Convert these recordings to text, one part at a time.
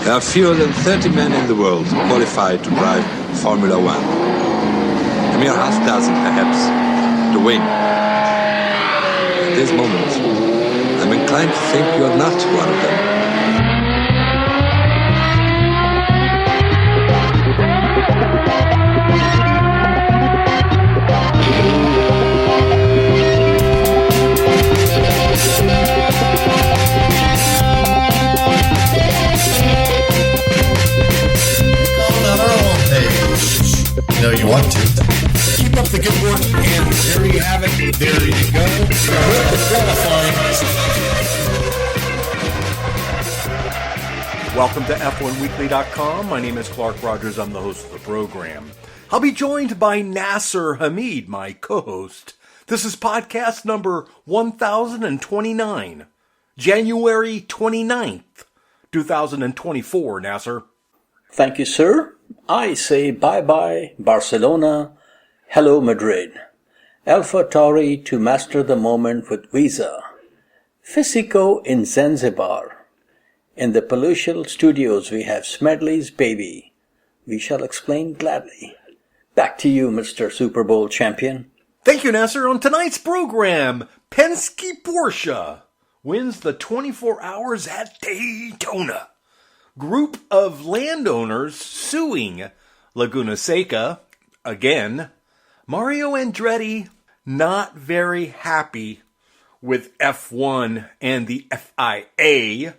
There are fewer than 30 men in the world qualified to drive Formula One. A mere half dozen, perhaps, to win. At this moment, I'm inclined to think you're not one of them. You know you want to. Keep up the good work, and there you have it. There you go. With the qualifying. Welcome to F1Weekly.com. My name is Clark Rogers. I'm the host of the program. I'll be joined by NASIR Hamid, my co-host. This is podcast number 1029, January 29th, 2024, NASIR. Thank you, sir. I say bye-bye, Barcelona. Hello, Madrid. Alpha Tauri to master the moment with Visa. Fisico in Zanzibar. In the Pollution Studios, we have Smedley's baby. We shall explain gladly. Back to you, Mr. Super Bowl champion. Thank you, NASIR. On tonight's program, Penske Porsche wins the 24 hours at Daytona. Group of landowners suing Laguna Seca again. Mario Andretti not very happy with F1 and the FIA.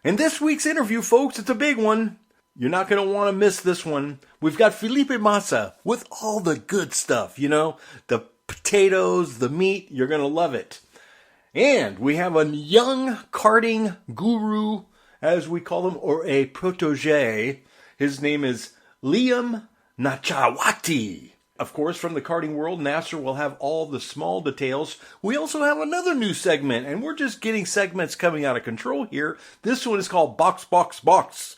And this week's interview, folks, it's a big one. You're not going to want to miss this one. We've got Felipe Massa with all the good stuff, you know, the potatoes, the meat. You're going to love it. And we have a young karting guru, as we call him, or a protege. His name is Liam NACHAWATI. Of course, from the karting world, NASIR will have all the small details. We also have another new segment, and we're just getting segments coming out of control here. This one is called Box, Box, Box,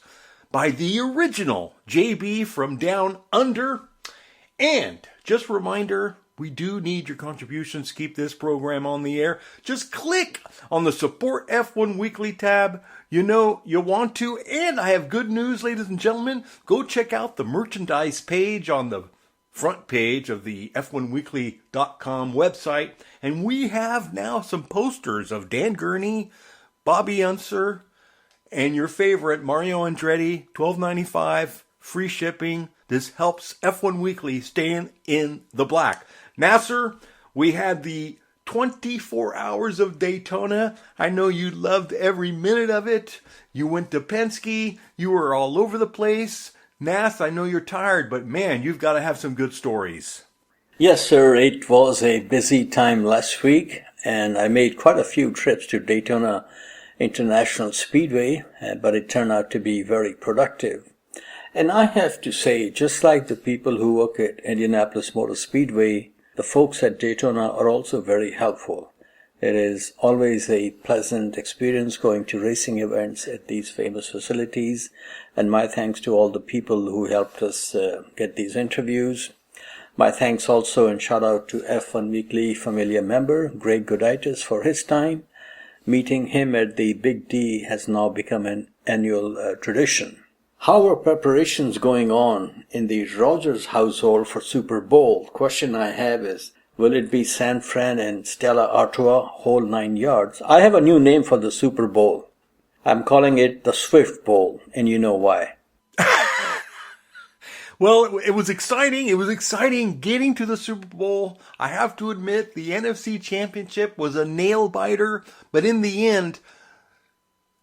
by the original JB from Down Under. And just a reminder, we do need your contributions to keep this program on the air. Just click on the Support F1 Weekly tab. You know you want to. And I have good news, ladies and gentlemen. Go check out the merchandise page on the front page of the F1Weekly.com website. And we have now some posters of Dan Gurney, Bobby Unser, and your favorite, Mario Andretti, $12.95, free shipping. This helps F1 Weekly stay in the black. NASIR, we had the 24 hours of Daytona. I know you loved every minute of it. You went to Penske. You were all over the place. Nas, I know you're tired, but man, you've got to have some good stories. Yes, sir. It was a busy time last week, and I made quite a few trips to Daytona International Speedway, but it turned out to be very productive. And I have to say, just like the people who work at Indianapolis Motor Speedway, the folks at Daytona are also very helpful. It is always a pleasant experience going to racing events at these famous facilities. And my thanks to all the people who helped us get these interviews. My thanks also and shout out to F1 Weekly Familia member Greg Goditis for his time. Meeting him at the Big D has now become an annual tradition. How are preparations going on in the Rogers household for Super Bowl? Question I have is, will it be San Fran and Stella Artois, whole 9 yards? I have a new name for the Super Bowl. I'm calling it the Swift Bowl, and you know why. Well, it was exciting. It was exciting getting to the Super Bowl. I have to admit, the NFC Championship was a nail-biter, but in the end,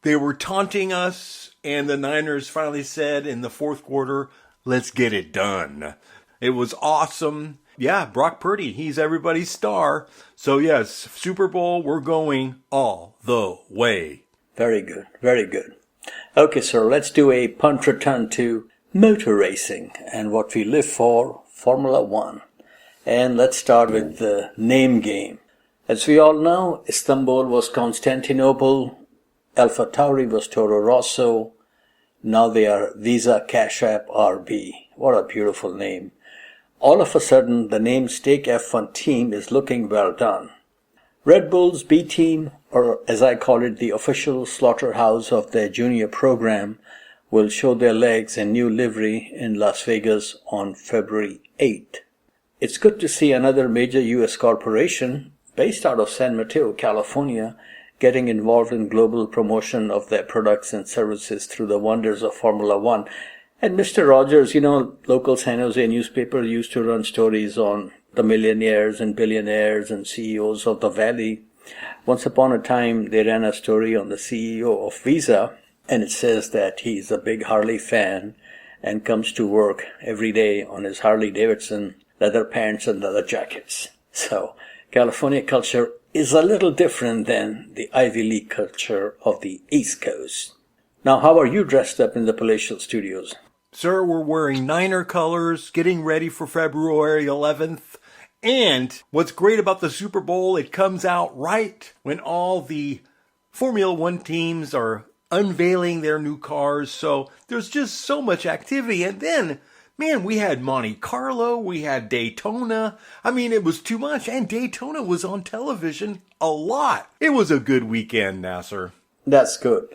they were taunting us, and the Niners finally said in the fourth quarter, let's get it done. It was awesome. Yeah, Brock Purdy, he's everybody's star. So yes, Super Bowl, we're going all the way. Very good, very good. Okay, sir, let's do a punt return to motor racing and what we live for, Formula One. And let's start with the name game. As we all know, Istanbul was Constantinople, Alpha Tauri was Toro Rosso, now they are Visa Cash App RB. What a beautiful name. All of a sudden, the name Stake F1 team is looking well done. Red Bull's B team, or as I call it, the official slaughterhouse of their junior program, will show their legs in new livery in Las Vegas on February 8th. It's good to see another major U.S. corporation based out of San Mateo, California, getting involved in global promotion of their products and services through the wonders of Formula One. And Mr. Rogers, local San Jose newspaper used to run stories on the millionaires and billionaires and CEOs of the Valley. Once upon a time, they ran a story on the CEO of Visa, and it says that he's a big Harley fan and comes to work every day on his Harley Davidson, leather pants and leather jackets. So, California culture is a little different than the Ivy League culture of the East Coast. Now, how are you dressed up in the palatial studios? Sir, we're wearing Niner colors, getting ready for February 11th. And what's great about the Super Bowl, it comes out right when all the Formula One teams are unveiling their new cars. So there's just so much activity. And then, man, we had Monte Carlo, we had Daytona. I mean, it was too much. And Daytona was on television a lot. It was a good weekend, NASIR. That's good.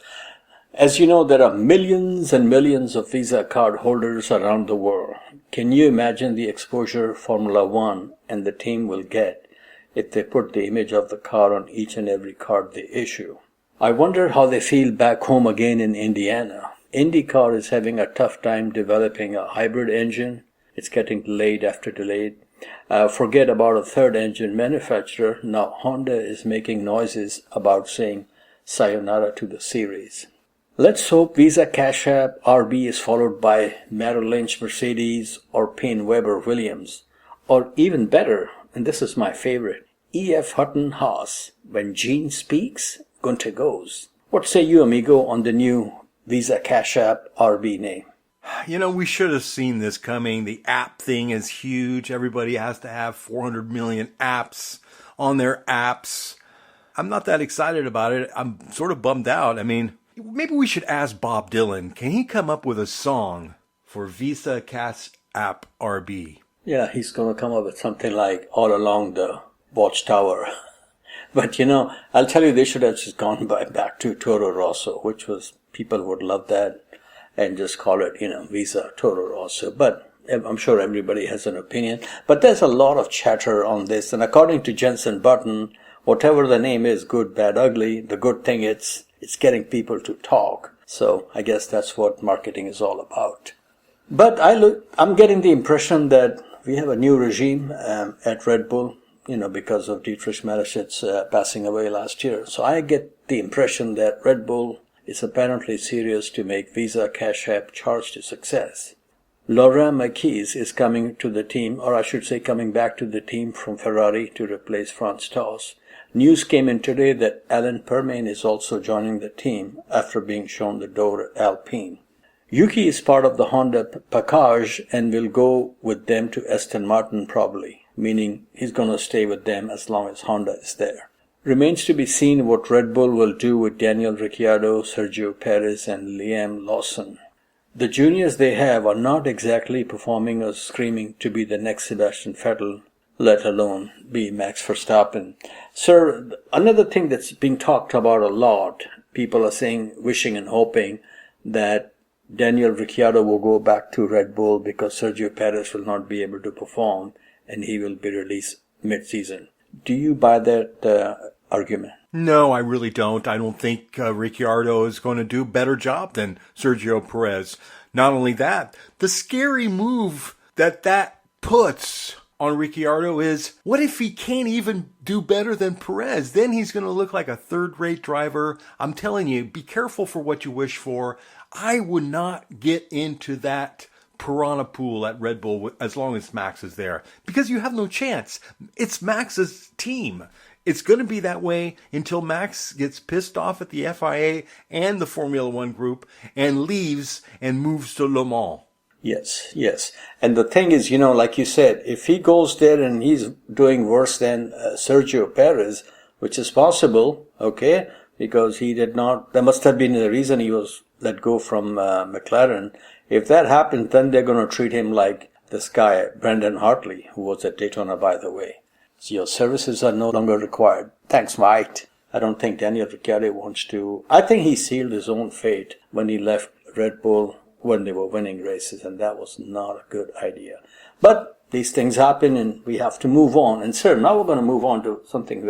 As you know, there are millions and millions of Visa card holders around the world. Can you imagine the exposure Formula One and the team will get if they put the image of the car on each and every card they issue? I wonder how they feel back home again in Indiana. IndyCar is having a tough time developing a hybrid engine. It's getting delayed after delayed. Forget about a third engine manufacturer. Now Honda is making noises about saying sayonara to the series. Let's hope Visa Cash App RB is followed by Merrill Lynch Mercedes or Payne Weber Williams. Or even better, and this is my favorite, E.F. Hutton Haas. When Gene speaks, Gunter goes. What say you, amigo, on the new Visa Cash App RB name? We should have seen this coming. The app thing is huge. Everybody has to have 400 million apps on their apps. I'm not that excited about it. I'm sort of bummed out. I mean, maybe we should ask Bob Dylan. Can he come up with a song for Visa Cash App RB? Yeah, he's going to come up with something like All Along the Watchtower. But, I'll tell you, they should have just gone back to Toro Rosso, which was, people would love that, and just call it, Visa Toro Rosso. But I'm sure everybody has an opinion. But there's a lot of chatter on this. And according to Jensen Button, whatever the name is, good, bad, ugly, the good thing it's getting people to talk. So I guess that's what marketing is all about. But I'm getting the impression that we have a new regime at Red Bull, because of Dietrich Mateschitz passing away last year. So I get the impression that Red Bull is apparently serious to make Visa Cash App charge to success. Laurent Marquez is coming to the team, or I should say coming back to the team from Ferrari to replace Franz Tost. News came in today that Alan Permane is also joining the team after being shown the door at Alpine. Yuki is part of the Honda package and will go with them to Aston Martin probably, meaning he's going to stay with them as long as Honda is there. Remains to be seen what Red Bull will do with Daniel Ricciardo, Sergio Perez and Liam Lawson. The juniors they have are not exactly performing or screaming to be the next Sebastian Vettel, let alone be Max Verstappen. Sir, another thing that's being talked about a lot, people are saying, wishing and hoping that Daniel Ricciardo will go back to Red Bull because Sergio Perez will not be able to perform and he will be released mid-season. Do you buy that argument? No, I really don't. I don't think Ricciardo is going to do a better job than Sergio Perez. Not only that, the scary move that puts on Ricciardo is, what if he can't even do better than Perez? Then he's going to look like a third-rate driver. I'm telling you, be careful for what you wish for. I would not get into that piranha pool at Red Bull as long as Max is there, because you have no chance. It's Max's team. It's going to be that way until Max gets pissed off at the FIA and the Formula One group and leaves and moves to Le Mans. Yes. And the thing is, like you said, if he goes there and he's doing worse than Sergio Perez, which is possible, okay, because he did not, there must have been a reason he was let go from McLaren. If that happens, then they're going to treat him like this guy, Brendan Hartley, who was at Daytona, by the way. So your services are no longer required. Thanks, Mike. I don't think Daniel Ricciardo wants to. I think he sealed his own fate when he left Red Bull when they were winning races, and that was not a good idea. But these things happen, and we have to move on. And sir, now we're going to move on to something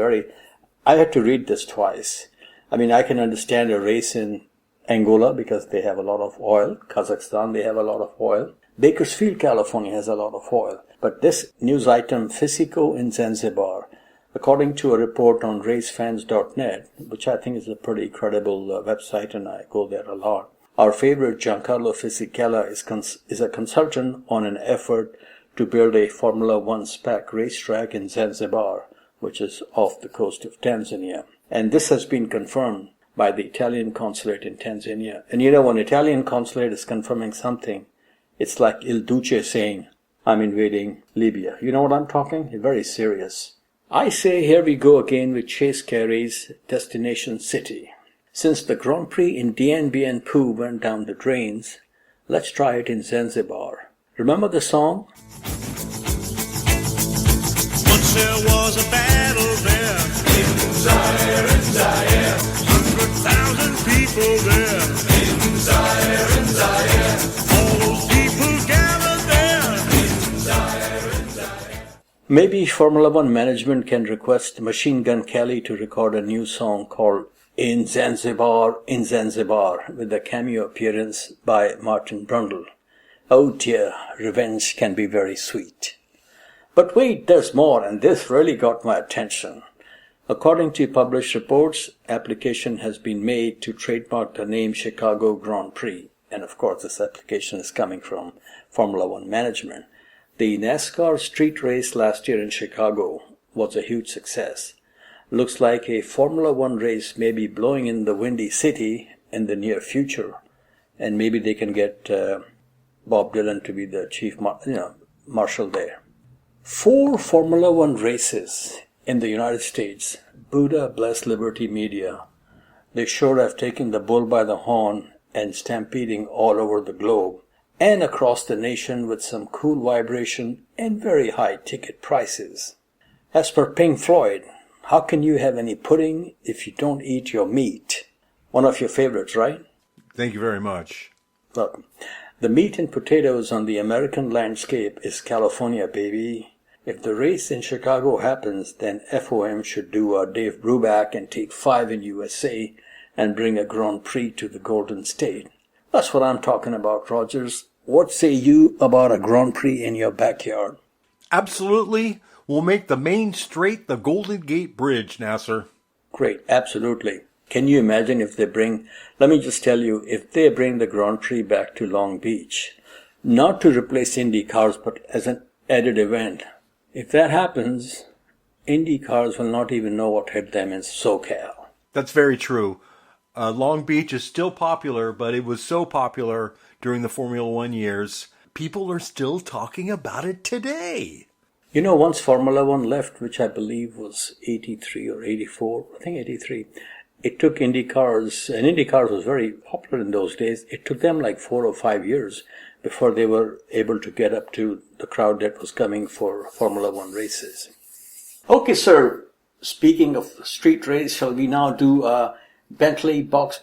I had to read this twice. I mean, I can understand a race in Angola because they have a lot of oil. Kazakhstan, they have a lot of oil. Bakersfield, California has a lot of oil. But this news item, Fisico in Zanzibar, according to a report on racefans.net, which I think is a pretty credible website, and I go there a lot, our favorite Giancarlo Fisichella is a consultant on an effort to build a Formula One spec racetrack in Zanzibar, which is off the coast of Tanzania. And this has been confirmed by the Italian consulate in Tanzania. And you know, when Italian consulate is confirming something, it's like Il Duce saying, I'm invading Libya. You know what I'm talking? Very serious. I say here we go again with Chase Carey's Destination City. Since the Grand Prix in Dien Bien Phu went down the drains, let's try it in Zanzibar. Remember the song? Once there was a battle there in Zaire, 100,000 people there in Zaire, all those people gathered there in Zaire. Maybe Formula One management can request Machine Gun Kelly to record a new song called In Zanzibar, with a cameo appearance by Martin Brundle. Oh dear, revenge can be very sweet. But wait, there's more, and this really got my attention. According to published reports, application has been made to trademark the name Chicago Grand Prix. And of course, this application is coming from Formula One management. The NASCAR street race last year in Chicago was a huge success. Looks like a Formula One race may be blowing in the Windy City in the near future. And maybe they can get Bob Dylan to be the chief marshal there. 4 Formula One races in the United States. Buddha bless Liberty Media. They sure have taken the bull by the horn and stampeding all over the globe and across the nation with some cool vibration and very high ticket prices. As per Pink Floyd, how can you have any pudding if you don't eat your meat? One of your favorites, right? Thank you very much. Welcome. The meat and potatoes on the American landscape is California, baby. If the race in Chicago happens, then FOM should do a Dave Brubeck and take 5 in USA and bring a Grand Prix to the Golden State. That's what I'm talking about, Rogers. What say you about a Grand Prix in your backyard? Absolutely. We'll make the main straight the Golden Gate Bridge, NASIR. Great, absolutely. Can you imagine if they let me just tell you, if they bring the Grand Prix back to Long Beach, not to replace Indy cars, but as an added event. If that happens, Indy cars will not even know what hit them in SoCal. That's very true. Long Beach is still popular, but it was so popular during the Formula One years, people are still talking about it today. You know, once Formula One left, which I believe was 83 or 84, I think 83, it took Indy cars, and Indy cars was very popular in those days. It took them like 4 or 5 years before they were able to get up to the crowd that was coming for Formula One races. Okay, sir, speaking of street race, shall we now do a Bentley box?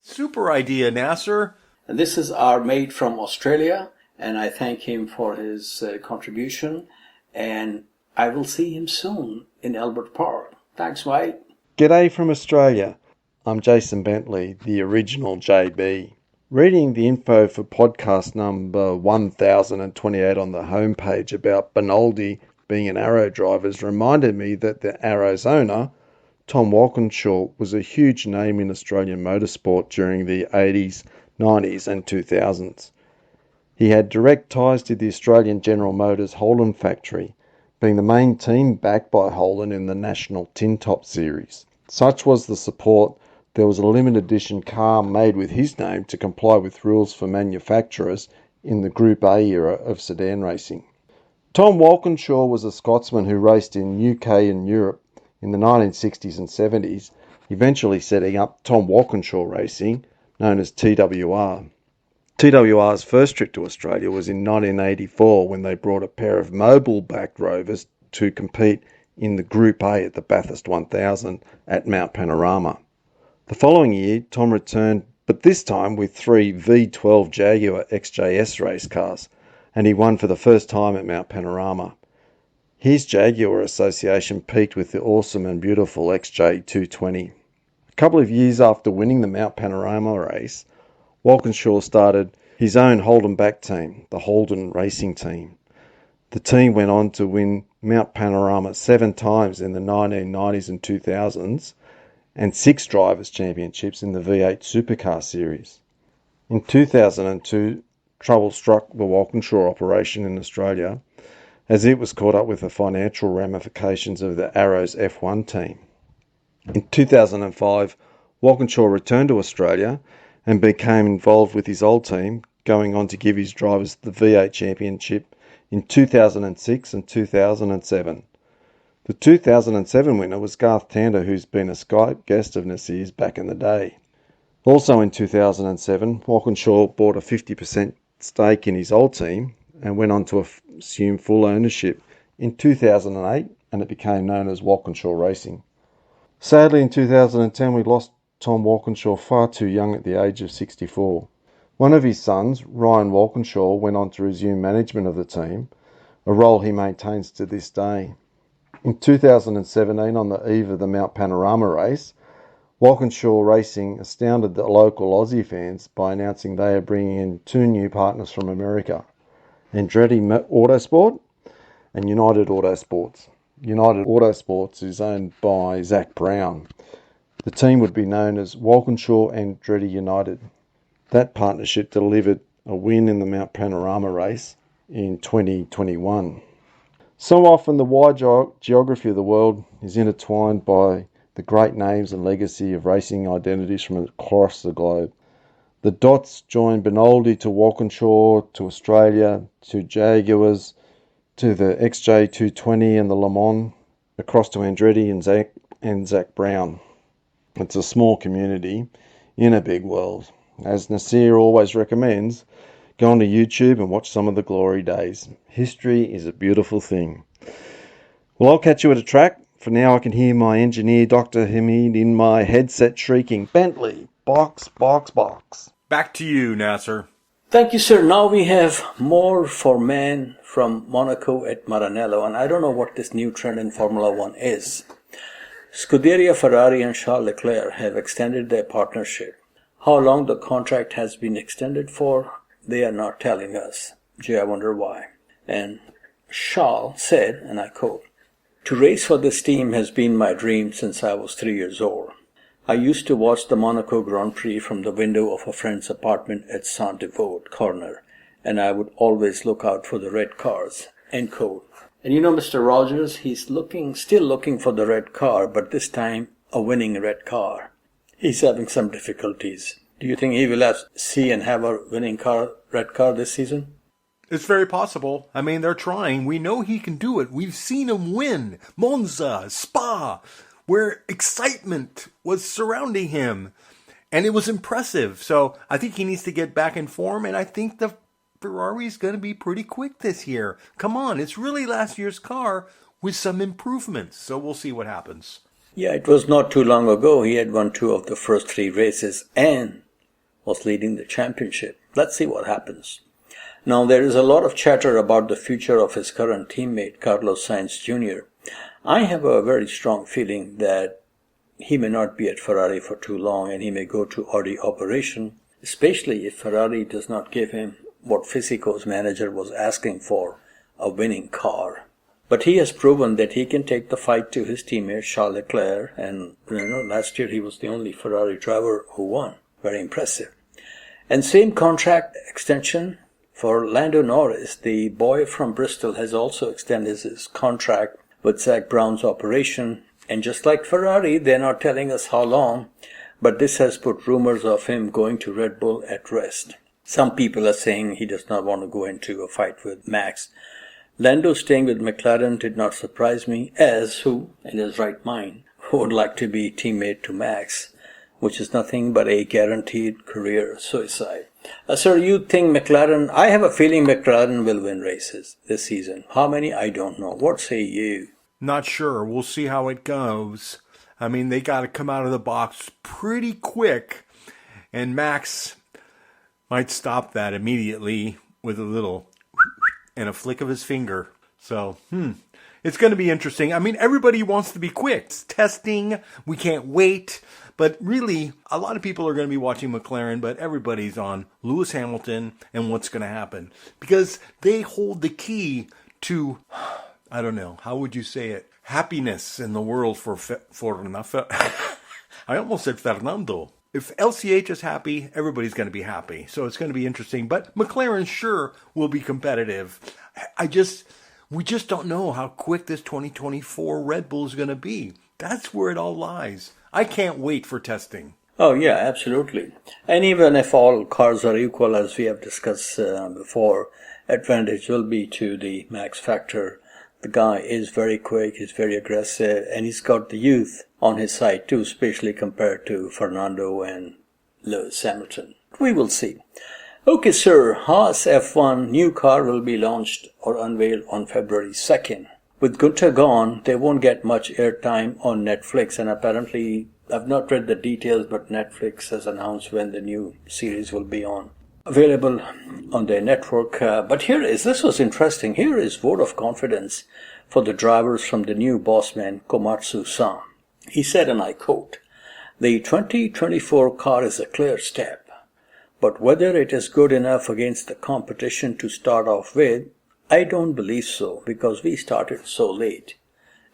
Super idea, NASIR. And this is our mate from Australia, and I thank him for his contribution, and I will see him soon in Albert Park. Thanks, mate. G'day from Australia. I'm Jason Bentley, the original JB. Reading the info for podcast number 1028 on the homepage about Benaldi being an Arrow driver has reminded me that the Arrow's owner, Tom Walkinshaw, was a huge name in Australian motorsport during the 80s, 90s and 2000s. He had direct ties to the Australian General Motors Holden factory, being the main team backed by Holden in the National Tin Top Series. Such was the support, there was a limited edition car made with his name to comply with rules for manufacturers in the Group A era of sedan racing. Tom Walkinshaw was a Scotsman who raced in UK and Europe in the 1960s and 70s, eventually setting up Tom Walkinshaw Racing, known as TWR. TWR's first trip to Australia was in 1984 when they brought a pair of mobile-backed rovers to compete in the Group A at the Bathurst 1000 at Mount Panorama. The following year, Tom returned but this time with 3 V12 Jaguar XJS race cars, and he won for the first time at Mount Panorama. His Jaguar association peaked with the awesome and beautiful XJ220. A couple of years after winning the Mount Panorama race, Walkinshaw started his own Holden back team, the Holden Racing Team. The team went on to win Mount Panorama 7 times in the 1990s and 2000s, and 6 Drivers' Championships in the V8 Supercar Series. In 2002, trouble struck the Walkinshaw operation in Australia, as it was caught up with the financial ramifications of the Arrows F1 team. In 2005, Walkinshaw returned to Australia and became involved with his old team, going on to give his drivers the V8 Championship in 2006 and 2007. The 2007 winner was Garth Tander, who's been a Skype guest of NASIR's back in the day. Also in 2007, Walkinshaw bought a 50% stake in his old team and went on to assume full ownership in 2008, and it became known as Walkinshaw Racing. Sadly, in 2010, we lost Tom Walkinshaw far too young at the age of 64. One of his sons, Ryan Walkinshaw, went on to resume management of the team, a role he maintains to this day. In 2017, on the eve of the Mount Panorama race, Walkinshaw Racing astounded the local Aussie fans by announcing they are bringing in 2 new partners from America, Andretti Autosport and United Autosports. United Autosports is owned by Zach Brown. The team would be known as Walkinshaw Andretti United. That partnership delivered a win in the Mount Panorama race in 2021. So often the wide geography of the world is intertwined by the great names and legacy of racing identities from across the globe. The dots join Benoldi to Walkinshaw, to Australia, to Jaguars, to the XJ220 and the Le Mans, across to Andretti and Zach Brown. It's a small community in a big world. As NASIR always recommends, go onto YouTube and watch some of the glory days. History is a beautiful thing. Well, I'll catch you at a track. For now, I can hear my engineer, Dr. Hamid, in my headset shrieking, "Bentley, box, box, box." Back to you, Nasser. Thank you, sir. Now we have more for men from Monaco at Maranello, and I don't know what this new trend in Formula One is. Scuderia Ferrari and Charles Leclerc have extended their partnership. How long the contract has been extended for, they are not telling us. Gee, I wonder why. And Charles said, and I quote, "To race for this team has been my dream since I was 3 years old. I used to watch the Monaco Grand Prix from the window of a friend's apartment at Saint-Devote Corner, and I would always look out for the red cars." End quote. And you know, Mr. Rogers, he's still looking for the red car, but this time a winning red car. He's having some difficulties. Do you think he will see and have a winning red car this season? It's very possible. I mean, they're trying. We know he can do it. We've seen him win Monza, Spa, where excitement was surrounding him. And it was impressive. So I think he needs to get back in form. And I think the Ferrari's going to be pretty quick this year. Come on, it's really last year's car with some improvements. So we'll see what happens. Yeah, it was not too long ago. He had won 2 of the first 3 races and was leading the championship. Let's see what happens. Now, there is a lot of chatter about the future of his current teammate, Carlos Sainz Jr. I have a very strong feeling that he may not be at Ferrari for too long and he may go to Audi operation, especially if Ferrari does not give him what Fisico's manager was asking for, a winning car. But he has proven that he can take the fight to his teammate Charles Leclerc, and last year he was the only Ferrari driver who won. Very impressive. And same contract extension for Lando Norris. The boy from Bristol has also extended his contract with Zach Brown's operation, and just like Ferrari, they're not telling us how long, but this has put rumors of him going to Red Bull at rest. Some people are saying he does not want to go into a fight with Max. Lando staying with McLaren did not surprise me, as who, in his right mind, would like to be teammate to Max, which is nothing but a guaranteed career suicide. Sir, you think McLaren, I have a feeling McLaren will win races this season. How many? I don't know. What say you? Not sure. We'll see how it goes. I mean, they got to come out of the box pretty quick. And Max might stop that immediately with a little and a flick of his finger. So, it's going to be interesting. I mean, everybody wants to be quick. It's testing. We can't wait. But really, a lot of people are going to be watching McLaren, but everybody's on Lewis Hamilton and what's going to happen. Because they hold the key to, I don't know, how would you say it? Happiness in the world I almost said Fernando. If LCH is happy, everybody's going to be happy. So it's going to be interesting. But McLaren sure will be competitive. We just don't know how quick this 2024 Red Bull is going to be. That's where it all lies. I can't wait for testing. Oh, yeah, absolutely. And even if all cars are equal, as we have discussed before, advantage will be to the Max factor. The guy is very quick, he's very aggressive, and he's got the youth on his side too, especially compared to Fernando and Lewis Hamilton. We will see. Okay, sir, Haas F1 new car will be launched or unveiled on February 2nd. With Gunter gone, they won't get much airtime on Netflix, and apparently, I've not read the details, but Netflix has announced when the new series will be available on their network. But this was interesting. Here is vote of confidence for the drivers from the new bossman, Komatsu-san. He said, and I quote, "The 2024 car is a clear step, but whether it is good enough against the competition to start off with, I don't believe so, because we started so late."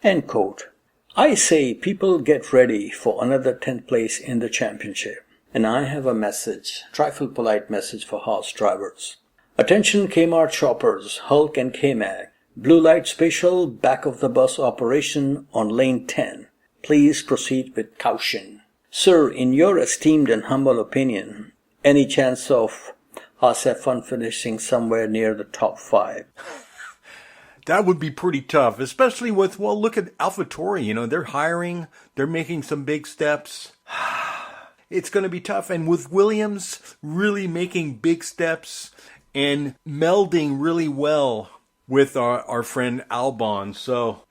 End quote. I say people get ready for another 10th place in the championship. And I have a message, trifle polite message for Haas drivers. Attention Kmart shoppers, Hulk and K-Mag. Blue light special back of the bus operation on lane 10. Please proceed with caution. Sir, in your esteemed and humble opinion, any chance of Haas F1 finishing somewhere near the top 5? That would be pretty tough, especially with, look at AlphaTauri. They're hiring, they're making some big steps. It's going to be tough. And with Williams really making big steps and melding really well with our friend Albon. So,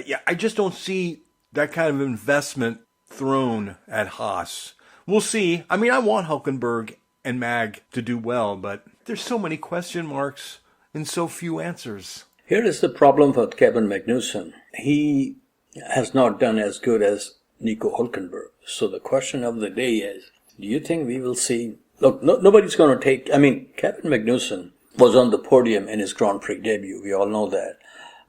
yeah, I just don't see that kind of investment thrown at Haas. We'll see. I mean, I want Hülkenberg and Mag to do well, but there's so many question marks and so few answers. Here is the problem with Kevin Magnussen. He has not done as good as Nico Hülkenberg. So the question of the day is, do you think we will see... Look, nobody's going to take... Kevin Magnussen was on the podium in his Grand Prix debut. We all know that.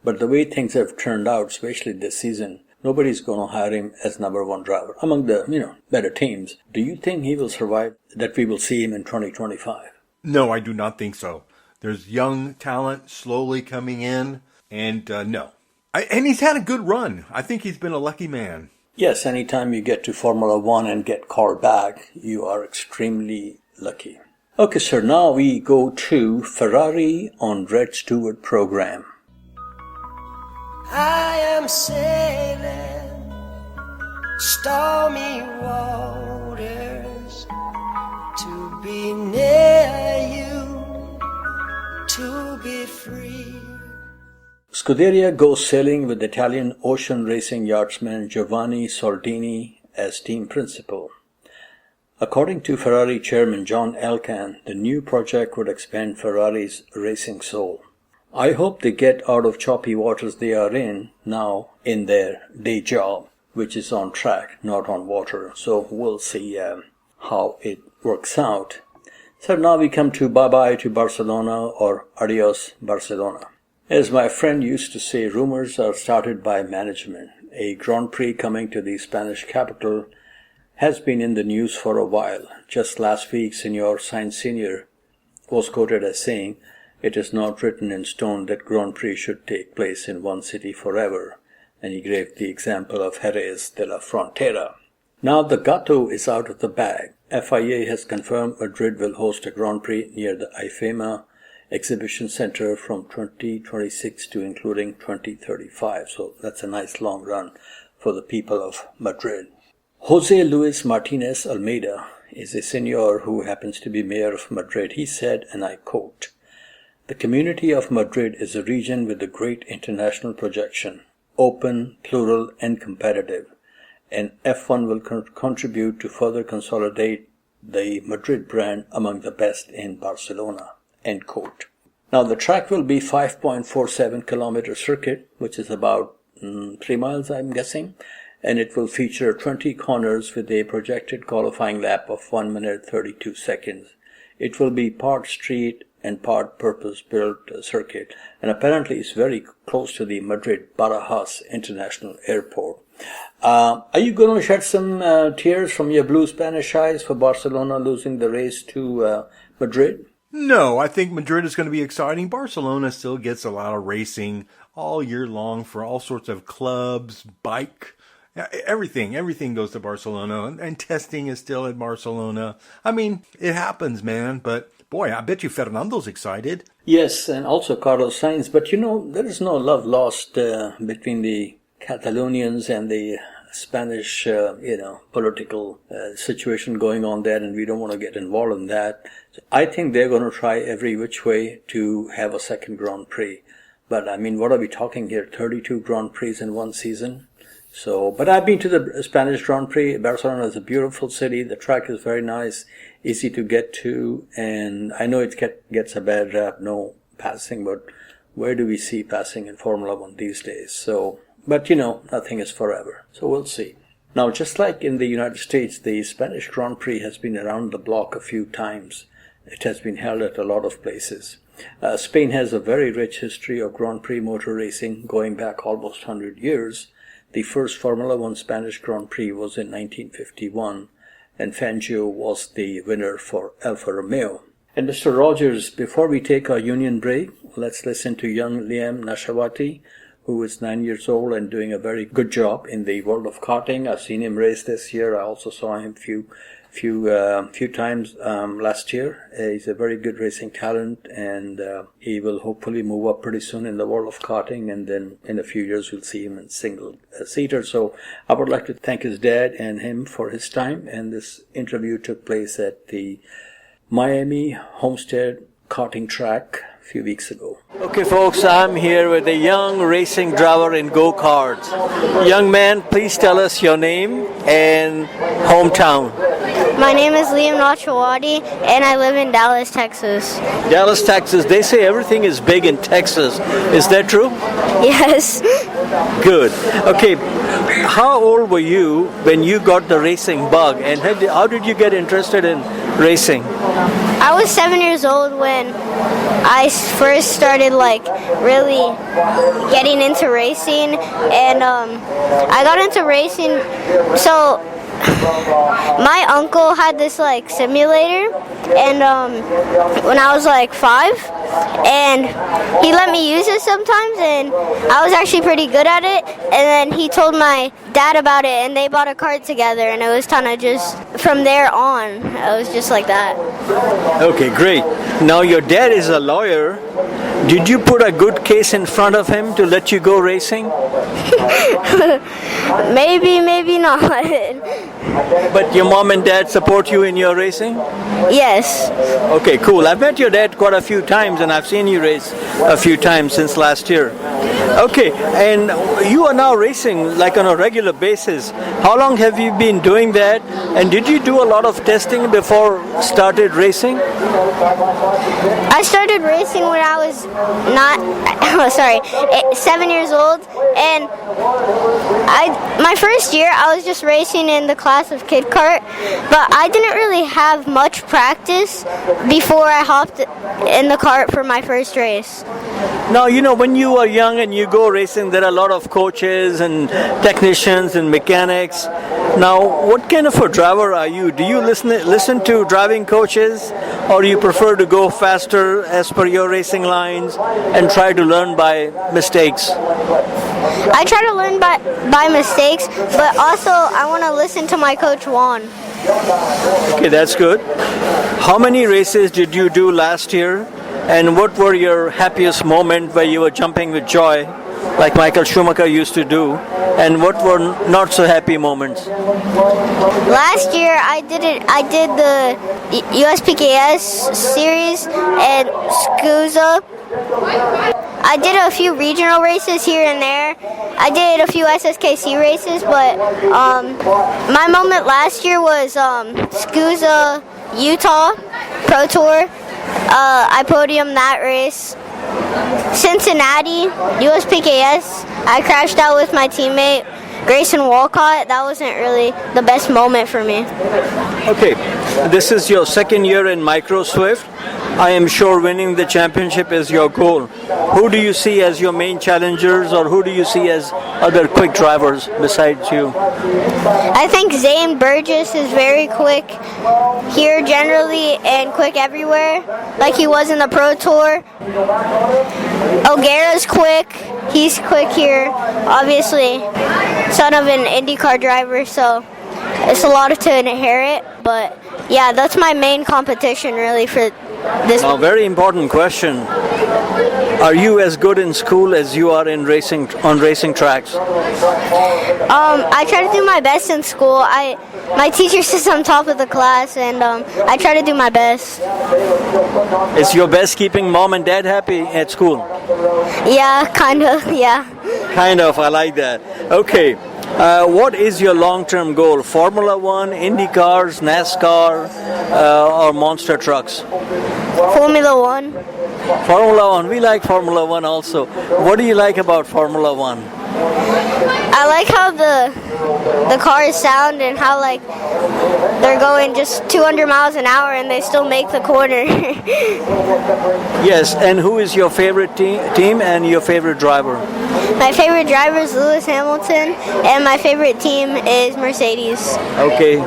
But the way things have turned out, especially this season, nobody's going to hire him as number one driver among the, better teams. Do you think he will survive, that we will see him in 2025? No, I do not think so. There's young talent slowly coming in, and no. And he's had a good run. I think he's been a lucky man. Yes, anytime you get to Formula One and get called back, you are extremely lucky. Okay, sir, now we go to Ferrari on Red Stewart program. I am sailing stormy waters to be near you, to be free. Scuderia goes sailing with Italian ocean racing yachtsman Giovanni Soldini as team principal. According to Ferrari chairman John Elkann, the new project would expand Ferrari's racing soul. I hope they get out of choppy waters they are in now in their day job, which is on track, not on water. So we'll see how it works out. So now we come to bye-bye to Barcelona, or adios Barcelona. As my friend used to say, rumors are started by management. A Grand Prix coming to the Spanish capital has been in the news for a while. Just last week, Senor Sainz Sr. was quoted as saying, "It is not written in stone that Grand Prix should take place in one city forever." And he gave the example of Jerez de la Frontera. Now the gato is out of the bag. FIA has confirmed Madrid will host a Grand Prix near the IFEMA Exhibition Center from 2026 to including 2035. So that's a nice long run for the people of Madrid. Jose Luis Martinez Almeida is a senior who happens to be mayor of Madrid. He said, and I quote, "The community of Madrid is a region with a great international projection, open, plural, and competitive. And F1 will contribute to further consolidate the Madrid brand among the best in Barcelona, end quote. Now the track will be 5.47 kilometer circuit, which is about 3 miles, I'm guessing, and it will feature 20 corners with a projected qualifying lap of 1 minute 32 seconds. It will be part street and part purpose-built circuit, and apparently it's very close to the Madrid Barajas International Airport. Are you going to shed some tears from your blue Spanish eyes for Barcelona losing the race to Madrid? No, I think Madrid is going to be exciting. Barcelona still gets a lot of racing all year long for all sorts of clubs, bike, everything goes to Barcelona, and testing is still at Barcelona. I mean, it happens, man, but boy, I bet you Fernando's excited. Yes, and also Carlos Sainz, but there is no love lost between the Catalonians and the Spanish, political situation going on there, and we don't want to get involved in that. So I think they're going to try every which way to have a second Grand Prix. But I mean, what are we talking here? 32 Grand Prix in one season? So, but I've been to the Spanish Grand Prix. Barcelona is a beautiful city. The track is very nice, easy to get to, and I know it gets a bad rap, no passing, but where do we see passing in Formula One these days? So, but nothing is forever. So we'll see. Now, just like in the United States, the Spanish Grand Prix has been around the block a few times. It has been held at a lot of places. Spain has a very rich history of Grand Prix motor racing going back almost 100 years. The first Formula One Spanish Grand Prix was in 1951, and Fangio was the winner for Alfa Romeo. And Mr. Rogers, before we take our union break, let's listen to young Liam NACHAWATI, who is 9 years old and doing a very good job in the world of karting. I've seen him race this year. I also saw him few times last year. He's a very good racing talent, and he will hopefully move up pretty soon in the world of karting, and then in a few years we'll see him in single-seater. So I would like to thank his dad and him for his time, and this interview took place at the Miami Homestead karting track a few weeks ago. Okay folks, I'm here with a young racing driver in go-karts. Young man, please tell us your name and hometown. My name is Liam NACHAWATI, and I live in Dallas, Texas. Dallas, Texas. They say everything is big in Texas. Is that true? Yes. Good. Okay, how old were you when you got the racing bug, and how did you get interested in racing? I was 7 years old when I first started really getting into racing, and I got into racing. So my uncle had this simulator, and when I was 5, and he let me use it sometimes, and I was actually pretty good at it. And then he told my dad about it, and they bought a kart together, and it was kind of just from there on, it was just like that. Okay, great. Now your dad is a lawyer. Did you put a good case in front of him to let you go racing? Maybe not. But your mom and dad support you in your racing? Yes. Okay, cool. I've met your dad quite a few times, and I've seen you race a few times since last year. Okay, and you are now racing on a regular basis. How long have you been doing that? And did you do a lot of testing before started racing? I started racing when I was 7 years old, and my first year I was just racing in the class of kid kart, but I didn't really have much practice before I hopped in the kart for my first race. Now, when you are young and you go racing, there are a lot of coaches and technicians and mechanics. Now, what kind of a driver are you? Do you listen to driving coaches, or do you prefer to go faster as per your racing lines and try to learn by mistakes? I try to learn by mistakes, but also I want to listen to my coach Juan. Okay, that's good. How many races did you do last year? And what were your happiest moment where you were jumping with joy like Michael Schumacher used to do, and what were not so happy moments? Last year I did the USPKS series and SCUSA. I did a few regional races here and there. I did a few SSKC races, but my moment last year was SCUSA Utah Pro Tour. I podiumed that race. Cincinnati, USPKS, I crashed out with my teammate Grayson Walcott. That wasn't really the best moment for me. Okay, this is your second year in Micro Swift. I am sure winning the championship is your goal. Who do you see as your main challengers, or who do you see as other quick drivers besides you? I think Zane Burgess is very quick here generally and quick everywhere, like he was in the Pro Tour. O'Gara's quick. He's quick here, obviously. Son of an IndyCar driver, so it's a lot to inherit. But yeah, that's my main competition really for this. Now, very important question. Are you as good in school as you are in racing on racing tracks? I try to do my best in school. My teacher says I'm top of the class, and I try to do my best. Is your best keeping mom and dad happy at school? Yeah, kind of, yeah. Kind of, I like that. Okay, what is your long-term goal? Formula One, Indy cars, NASCAR, or monster trucks? Formula One. Formula One, we like Formula One also. What do you like about Formula One? I like how the cars sound and how like they're going just 200 miles an hour and they still make the corner. Yes, and who is your favorite team and your favorite driver? My favorite driver is Lewis Hamilton, and my favorite team is Mercedes. Okay,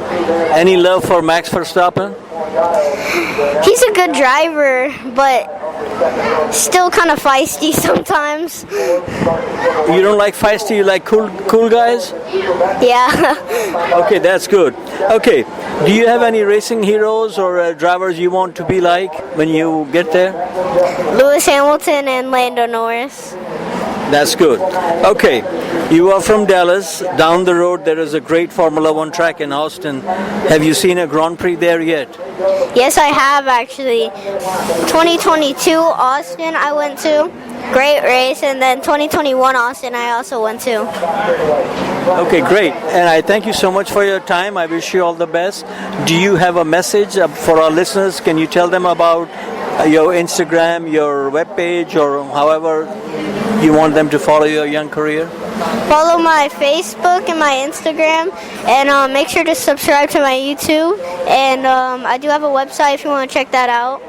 any love for Max Verstappen? He's a good driver, but still kind of feisty sometimes. You don't like feisty, you like cool guys? Yeah. Okay, that's good. Okay, do you have any racing heroes or drivers you want to be like when you get there? Lewis Hamilton and Lando Norris. That's good. Okay, you are from Dallas. Down the road there is a great Formula One track in Austin. Have you seen a Grand Prix there yet? Yes, I have actually. 2022 Austin I went to. Great race. And then 2021 Austin I also went to. Okay, great. And I thank you so much for your time. I wish you all the best. Do you have a message for our listeners? Can you tell them about your Instagram, your webpage, or however you want them to follow your young career? Follow my Facebook and my Instagram, and make sure to subscribe to my YouTube. And I do have a website if you want to check that out.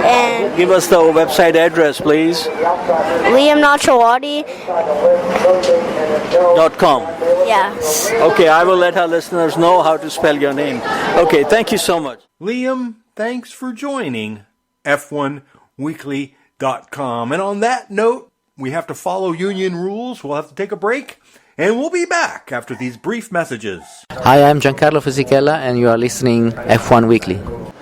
And give us the website address, please. LiamNachawati.com. Yes. Okay, I will let our listeners know how to spell your name. Okay, thank you so much. Liam, thanks for joining F1Weekly.com. And on that note, we have to follow union rules. We'll have to take a break, and we'll be back after these brief messages. Hi, I'm Giancarlo Fisichella, and you are listening F1 Weekly.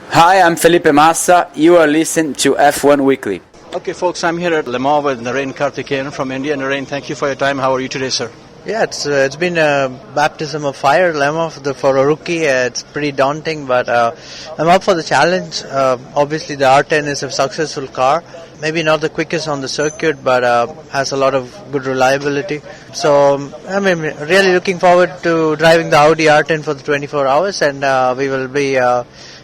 Hi, I'm Felipe Massa. You are listening to F1 Weekly. Okay, folks, I'm here at Le Mans with Narain Karthikeyan from India. Narain, thank you for your time. How are you today, sir? Yeah, it's been a baptism of fire, Le Mans, for a rookie. It's pretty daunting, but I'm up for the challenge. Obviously, the R10 is a successful car. Maybe not the quickest on the circuit, but has a lot of good reliability. So, I'm really looking forward to driving the Audi R10 for the 24 hours, and we will be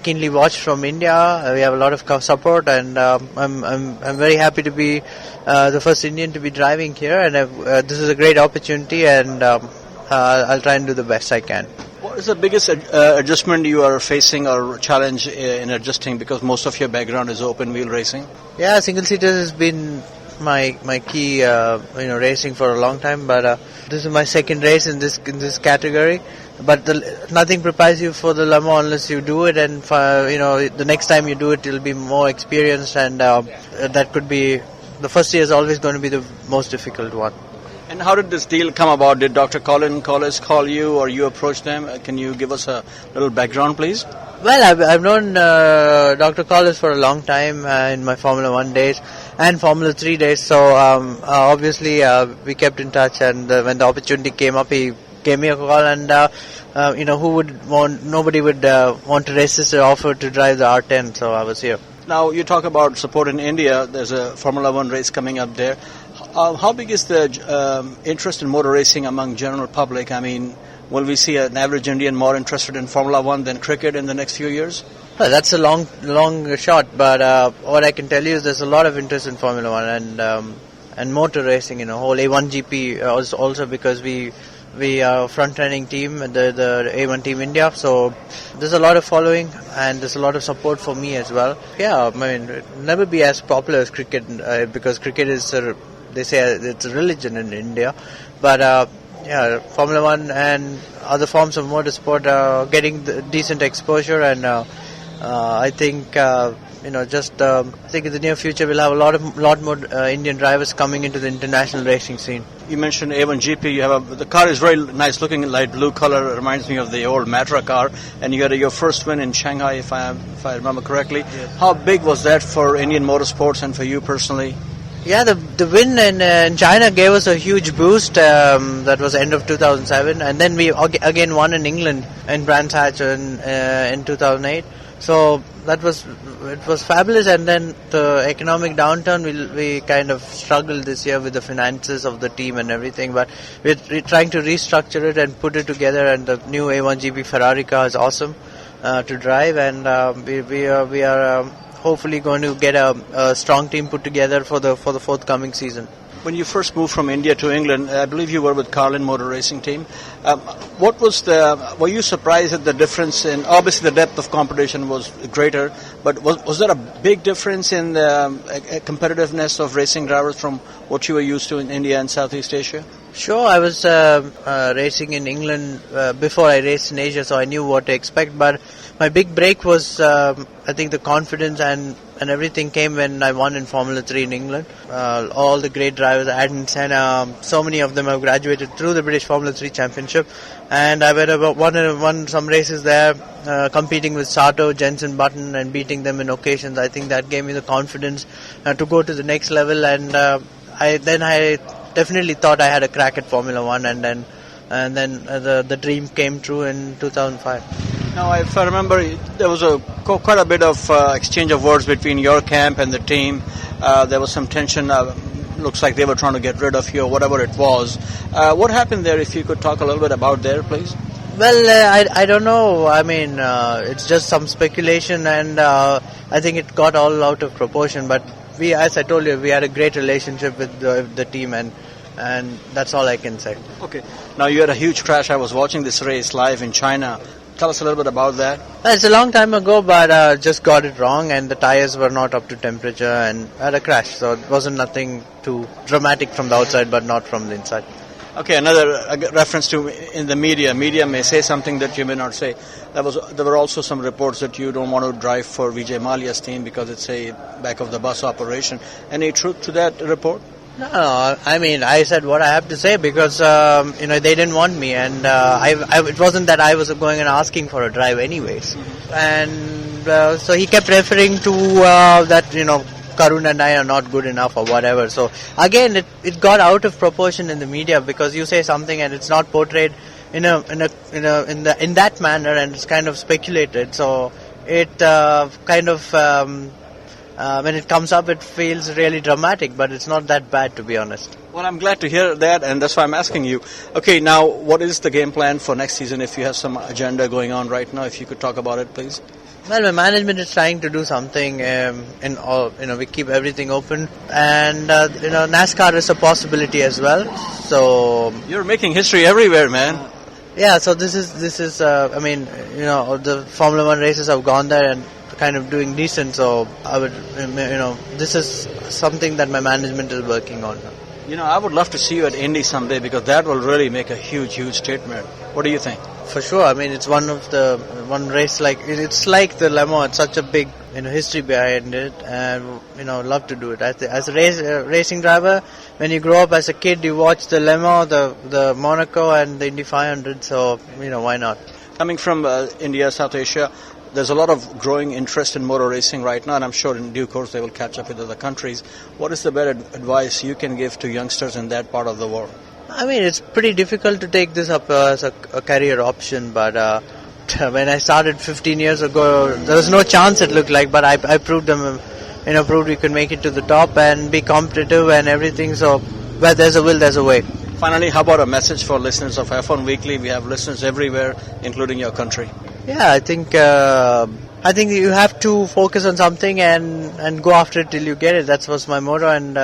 keenly watched from India. We have a lot of support, and I'm very happy to be the first Indian to be driving here, and this is a great opportunity, and I'll try and do the best I can. What is the biggest adjustment you are facing or challenge in adjusting, because most of your background is open wheel racing? Yeah, single seater has been my key racing for a long time, but this is my second race in this category. But nothing prepares you for the Le Mans unless you do it, and the next time you do it, you'll be more experienced, and that could be the first year is always going to be the most difficult one. And how did this deal come about? Did Dr. Colin Collis call you or you approach them? Can you give us a little background, please? Well, I've known Dr. Collis for a long time in my Formula 1 days and Formula 3 days. So obviously we kept in touch, and when the opportunity came up, he gave me a call, and nobody would want to resist the offer to drive the R10, so I was here. Now, you talk about support in India. There's a Formula 1 race coming up there. How big is the interest in motor racing among general public? I mean, will we see an average Indian more interested in Formula 1 than cricket in the next few years? Well, that's a long shot, but what I can tell you is there's a lot of interest in Formula 1 and motor racing, whole A1GP also because we are a front-running team, the A1 Team India, so there's a lot of following and there's a lot of support for me as well. Yeah, I mean, it'll never be as popular as cricket because cricket is, they say it's a religion in India, but Formula 1 and other forms of motorsport are getting decent exposure, and I think I think in the near future we'll have a lot more Indian drivers coming into the international racing scene. You mentioned A1GP. The car is very nice looking, light blue color. It reminds me of the old Matra car. And you had your first win in Shanghai, if I remember correctly. Yes. How big was that for Indian motorsports and for you personally? Yeah, the win in China gave us a huge boost. That was end of 2007, and then we again won in England in Brands Hatch in 2008. So it was fabulous. And then the economic downturn, we kind of struggled this year with the finances of the team and everything. But we're trying to restructure it and put it together. And the new A1GP Ferrari car is awesome to drive, and we are hopefully going to get a strong team put together for the forthcoming season. When you first moved from India to England, I believe you were with Carlin Motor Racing Team. Were you surprised at the difference in, obviously the depth of competition was greater, but was there a big difference in the competitiveness of racing drivers from what you were used to in India and Southeast Asia? Sure, I was racing in England before I raced in Asia, so I knew what to expect, but my big break was, I think the confidence and everything came when I won in Formula 3 in England. All the great drivers, Ayrton Senna, so many of them have graduated through the British Formula 3 Championship, and I won some races there, competing with Sato, Jenson Button, and beating them in occasions. I think that gave me the confidence to go to the next level, and I definitely thought I had a crack at Formula 1, and then the dream came true in 2005. Now, if I remember, there was quite a bit of exchange of words between your camp and the team. There was some tension. Looks like they were trying to get rid of you or whatever it was. What happened there? If you could talk a little bit about there, please. Well, I don't know. I mean, it's just some speculation, and I think it got all out of proportion. But as I told you, we had a great relationship with the team, and that's all I can say. Okay. Now, you had a huge crash. I was watching this race live in China. Tell us a little bit about that. It's a long time ago, but just got it wrong, and the tires were not up to temperature, and I had a crash. So it wasn't nothing too dramatic from the outside, but not from the inside. Okay, another reference to in the media. Media may say something that you may not say. There were also some reports that you don't want to drive for Vijay Mallya's team because it's a back of the bus operation. Any truth to that report? No, I mean, I said what I have to say because they didn't want me, and it wasn't that I was going and asking for a drive anyways. Mm-hmm. And so he kept referring to that Karun and I are not good enough or whatever. So again, it got out of proportion in the media because you say something and it's not portrayed in that manner, and it's kind of speculated. So it kind of. When it comes up, it feels really dramatic, but it's not that bad, to be honest. Well, I'm glad to hear that, and that's why I'm asking you. Okay, now, what is the game plan for next season if you have some agenda going on right now? If you could talk about it, please. Well, my management is trying to do something we keep everything open, and NASCAR is a possibility as well. So you're making history everywhere, man. Yeah, so this is the Formula 1 races have gone there and kind of doing decent, so I would, this is something that my management is working on. I would love to see you at Indy someday because that will really make a huge, huge statement. What do you think? For sure. I mean, it's one race it's like the Le Mans. It's such a big history behind it, and love to do it. As a racing driver, when you grow up as a kid, you watch the Le Mans, the Monaco, and the Indy 500. So why not? Coming from India, South Asia, there's a lot of growing interest in motor racing right now, and I'm sure in due course they will catch up with other countries. What is the better advice you can give to youngsters in that part of the world? I mean, it's pretty difficult to take this up as a career option, but when I started 15 years ago, there was no chance, it looked like, but I proved proved we could make it to the top and be competitive and everything. So where there's a will, there's a way. Finally, how about a message for listeners of F1 Weekly? We have listeners everywhere, including your country. Yeah, I think you have to focus on something and go after it till you get it. That was my motto, and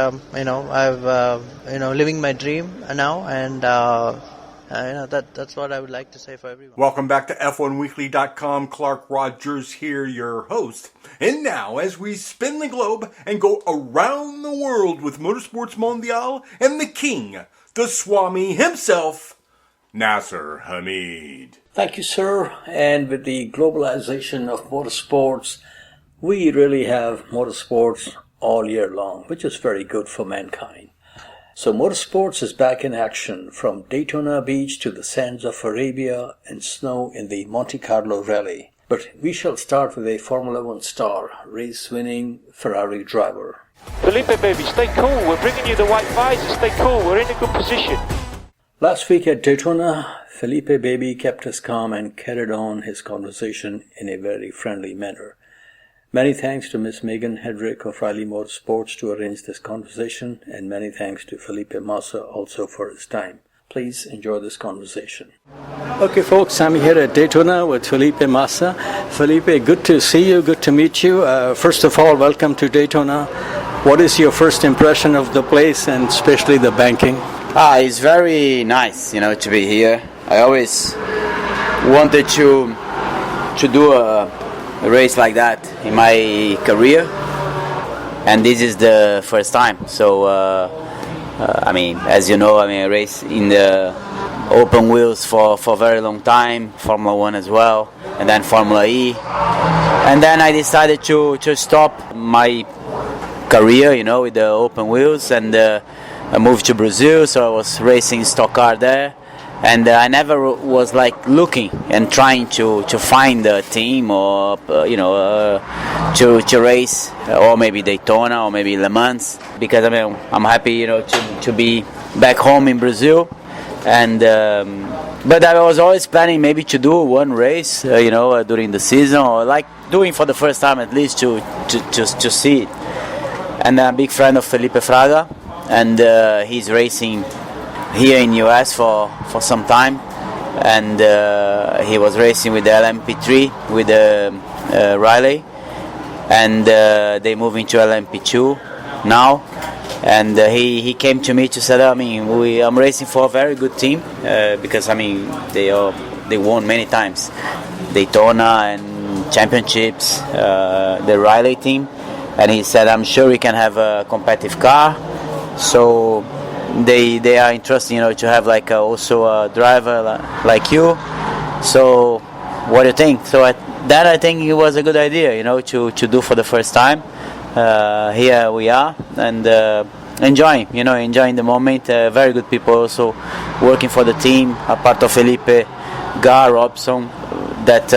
living my dream now, and that's what I would like to say for everyone. Welcome back to F1Weekly.com. Clark Rogers here, your host. And now, as we spin the globe and go around the world with Motorsports Mondial and the king, the Swami himself, NASIR Hamid. Thank you, sir. And with the globalization of motorsports, we really have motorsports all year long, which is very good for mankind. So motorsports is back in action from Daytona Beach to the sands of Arabia and snow in the Monte Carlo Rally. But we shall start with a Formula One star, race-winning Ferrari driver. Felipe, baby, stay cool. We're bringing you the white visor. Stay cool. We're in a good position. Last week at Daytona, Felipe Baby kept us calm and carried on his conversation in a very friendly manner. Many thanks to Miss Megan Hedrick of Riley Motorsports to arrange this conversation, and many thanks to Felipe Massa also for his time. Please enjoy this conversation. Okay, folks, I'm here at Daytona with Felipe Massa. Felipe, good to see you, good to meet you. First of all, welcome to Daytona. What is your first impression of the place and especially the banking? It's very nice, to be here. I always wanted to do a race like that in my career, and this is the first time. So, as you know, I race in the open wheels for a very long time, Formula One as well, and then Formula E. And then I decided to stop my career, with the open wheels, and I moved to Brazil, so I was racing stock car there, and I never was looking and trying to find a team or to race, or maybe Daytona or maybe Le Mans, because I'm happy to be back home in Brazil, and but I was always planning maybe to do one race during the season, or doing for the first time at least to see it. And I'm a big friend of Felipe Fraga, and he's racing here in US for some time, and he was racing with the LMP3 with Riley, and they moving to LMP2 now, and he came to me to say, I'm racing for a very good team, because they won many times Daytona and championships, the Riley team, and he said, I'm sure we can have a competitive car. So they are interested, to have also a driver like you. So what do you think? So that I think it was a good idea, to do for the first time. Here we are, and enjoying the moment. Very good people also working for the team. A part of Felipe, Gar Robson, that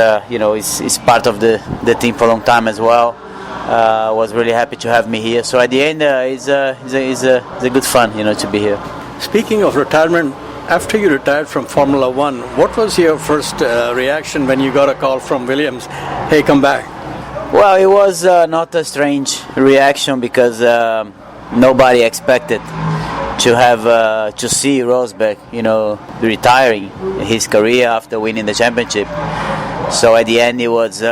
is part of the team for a long time as well. Was really happy to have me here. So at the end, it's a good fun, to be here. Speaking of retirement, after you retired from Formula One, what was your first reaction when you got a call from Williams? Hey, come back. Well, it was not a strange reaction, because nobody expected to see Rosberg, retiring his career after winning the championship. So at the end, it was.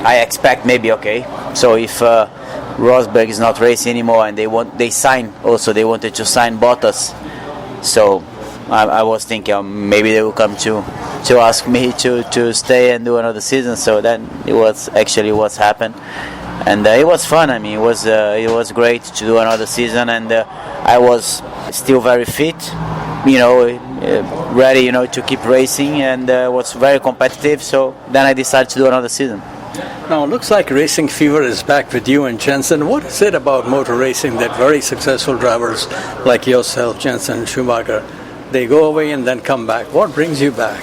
I expect maybe okay. So if Rosberg is not racing anymore, and they wanted to sign Bottas. So I was thinking maybe they will come to ask me to stay and do another season. So then it was actually what's happened, and it was fun. It was great to do another season, and I was still very fit. ready, to keep racing, and was very competitive. So then I decided to do another season. Now, it looks like racing fever is back with you and Jensen. What is it about motor racing that very successful drivers like yourself, Jensen and Schumacher, they go away and then come back? What brings you back?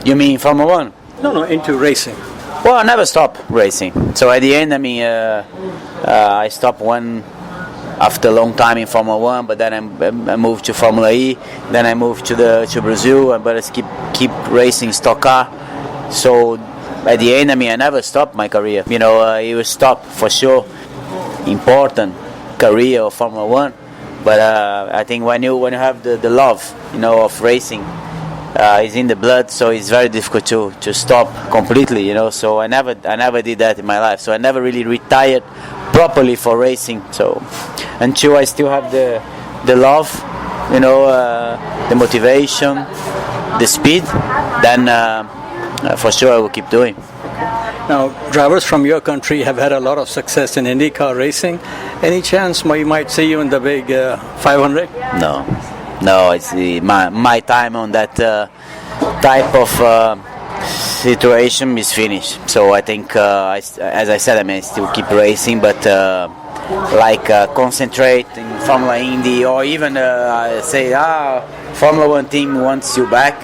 You mean Formula One? No, into racing. Well, I never stopped racing. So at the end, I stopped after a long time in Formula One, but then I moved to Formula E. Then I moved to Brazil, but I keep racing stock car. So at the end, I never stopped my career. It was stopped for sure. Important career of Formula One, but I think when you have the love, of racing, is in the blood. So it's very difficult to stop completely. So I never did that in my life. So I never really retired properly for racing. So until I still have the love, the motivation, the speed, then. For sure, I will keep doing. Now, drivers from your country have had a lot of success in IndyCar racing. Any chance we might see you in the big 500? No. It's my time on that type of situation is finished. So I think, as I said, I still keep racing, but concentrate in Formula Indy, or even say, Formula One team wants you back.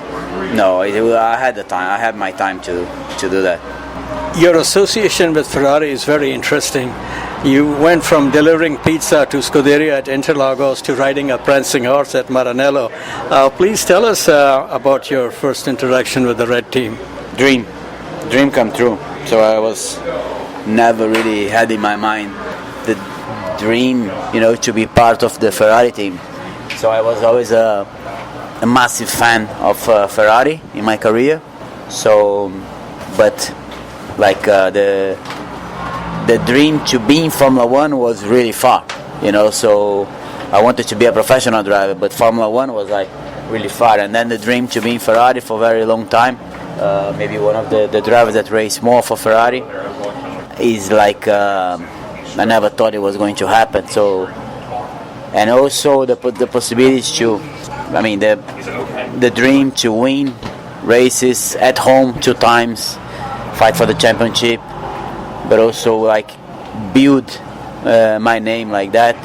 No, I had the time. I had my time to do that. Your association with Ferrari is very interesting. You went from delivering pizza to Scuderia at Interlagos to riding a prancing horse at Maranello. Please tell us about your first interaction with the Red Team. Dream come true. So I was never really had in my mind the dream, to be part of the Ferrari team. So I was always a massive fan of Ferrari in my career. So, but the dream to be in Formula One was really far, So I wanted to be a professional driver, but Formula One was really far. And then the dream to be in Ferrari for a very long time. Maybe one of the drivers that race more for Ferrari is I never thought it was going to happen. So, and also the possibilities to, the dream to win races at home 2 times, fight for the championship, but also build my name like that.